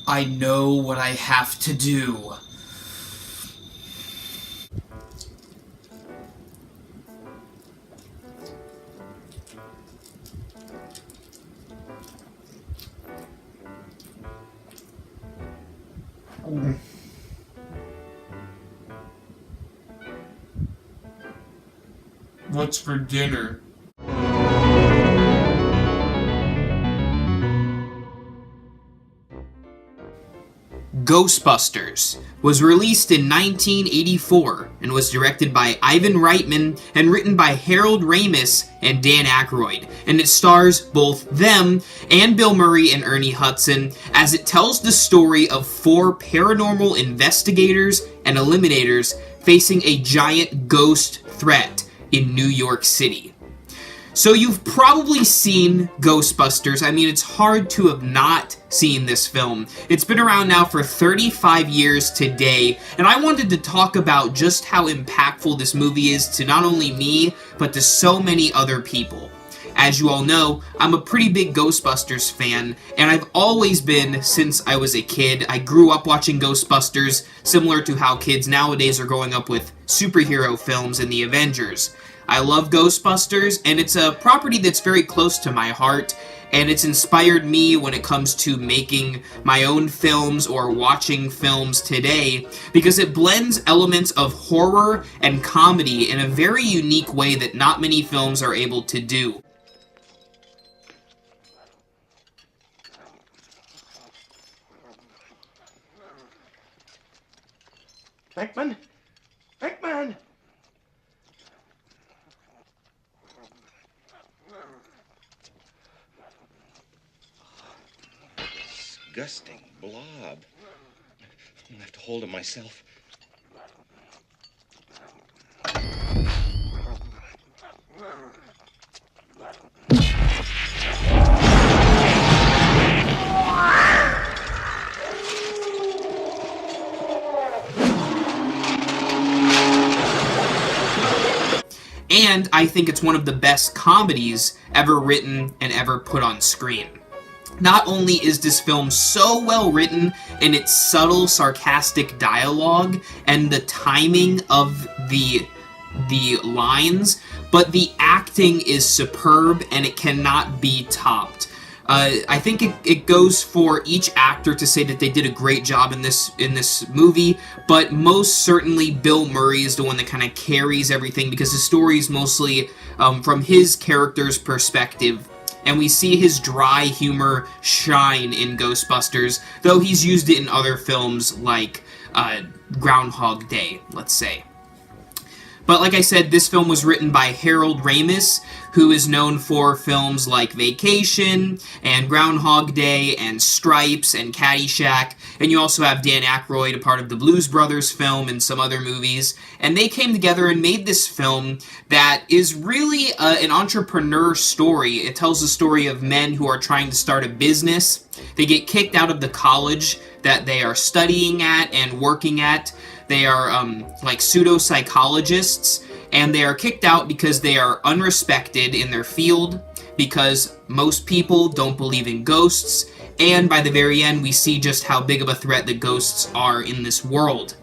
I know what I have to do. What's for dinner? Ghostbusters was released in 1984 and was directed by Ivan Reitman and written by Harold Ramis and Dan Aykroyd, and it stars both them and Bill Murray and Ernie Hudson, as it tells the story of 4 paranormal investigators and eliminators facing a giant ghost threat in New York City. So you've probably seen Ghostbusters. I mean, it's hard to have not seen this film. It's been around now for 35 years today, and I wanted to talk about just how impactful this movie is to not only me, but to so many other people. As you all know, I'm a pretty big Ghostbusters fan, and I've always been since I was a kid. I grew up watching Ghostbusters, similar to how kids nowadays are growing up with superhero films and the Avengers. I love Ghostbusters, and it's a property that's very close to my heart, and it's inspired me when it comes to making my own films or watching films today, because it blends elements of horror and comedy in a very unique way that not many films are able to do. Beckman? Beckman! Disgusting blob. I'm gonna have to hold him myself. And I think it's one of the best comedies ever written and ever put on screen. Not only is this film so well written in its subtle, sarcastic dialogue and the timing of the lines, but the acting is superb and it cannot be topped. I think it goes for each actor to say that they did a great job in this movie, but most certainly Bill Murray is the one that kind of carries everything, because the story is mostly from his character's perspective. And we see his dry humor shine in Ghostbusters, though he's used it in other films like Groundhog Day, let's say. But like I said, this film was written by Harold Ramis, who is known for films like Vacation, and Groundhog Day, and Stripes, and Caddyshack, and you also have Dan Aykroyd, a part of the Blues Brothers film, and some other movies, and they came together and made this film that is really an entrepreneur story. It tells the story of men who are trying to start a business. They get kicked out of the college that they are studying at and working at. They are like pseudo-psychologists, and they are kicked out because they are unrespected in their field, because most people don't believe in ghosts, and by the very end we see just how big of a threat the ghosts are in this world.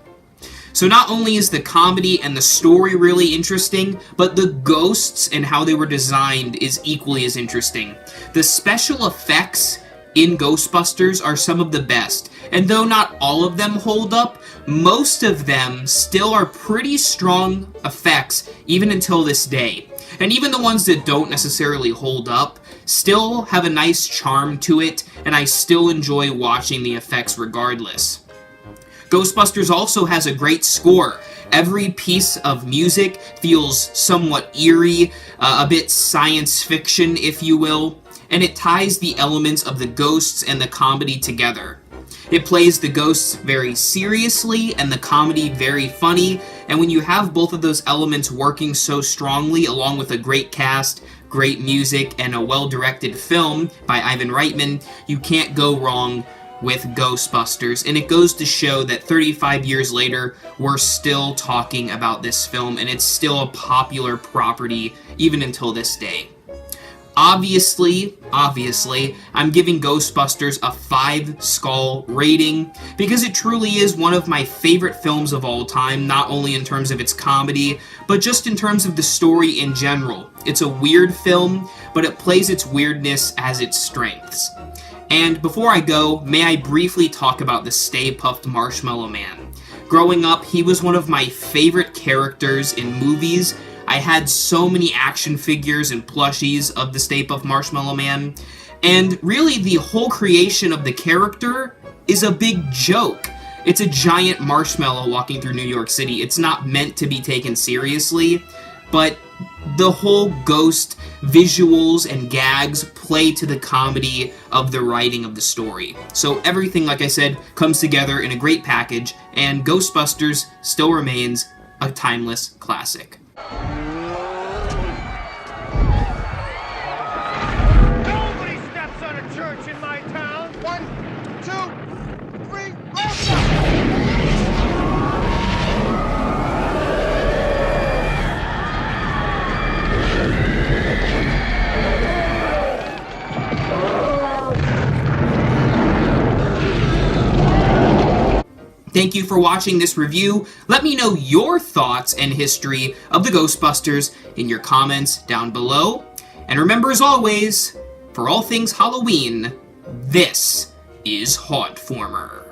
So not only is the comedy and the story really interesting, but the ghosts and how they were designed is equally as interesting. The special effects in Ghostbusters are some of the best, and though not all of them hold up, most of them still are pretty strong effects even until this day. And even the ones that don't necessarily hold up still have a nice charm to it, and I still enjoy watching the effects regardless. Ghostbusters also has a great score. Every piece of music feels somewhat eerie, a bit science fiction, if you will, and it ties the elements of the ghosts and the comedy together. It plays the ghosts very seriously and the comedy very funny, and when you have both of those elements working so strongly, along with a great cast, great music, and a well-directed film by Ivan Reitman, you can't go wrong with Ghostbusters. And it goes to show that 35 years later, we're still talking about this film, and it's still a popular property even until this day. Obviously, I'm giving Ghostbusters a 5-skull rating because it truly is one of my favorite films of all time, not only in terms of its comedy, but just in terms of the story in general. It's a weird film, but it plays its weirdness as its strengths. And before I go, may I briefly talk about the Stay Puft Marshmallow Man. Growing up, he was one of my favorite characters in movies. I had so many action figures and plushies of the Stay Puft Marshmallow Man, and really the whole creation of the character is a big joke. It's a giant marshmallow walking through New York City. It's not meant to be taken seriously, but the whole ghost visuals and gags play to the comedy of the writing of the story. So everything, like I said, comes together in a great package, and Ghostbusters still remains a timeless classic. Nobody steps on a church in my town. 1, 2, 3, go! Thank you for watching this review. Let me know your thoughts and history of the Ghostbusters in your comments down below. And remember, as always, for all things Halloween, this is Hauntformer.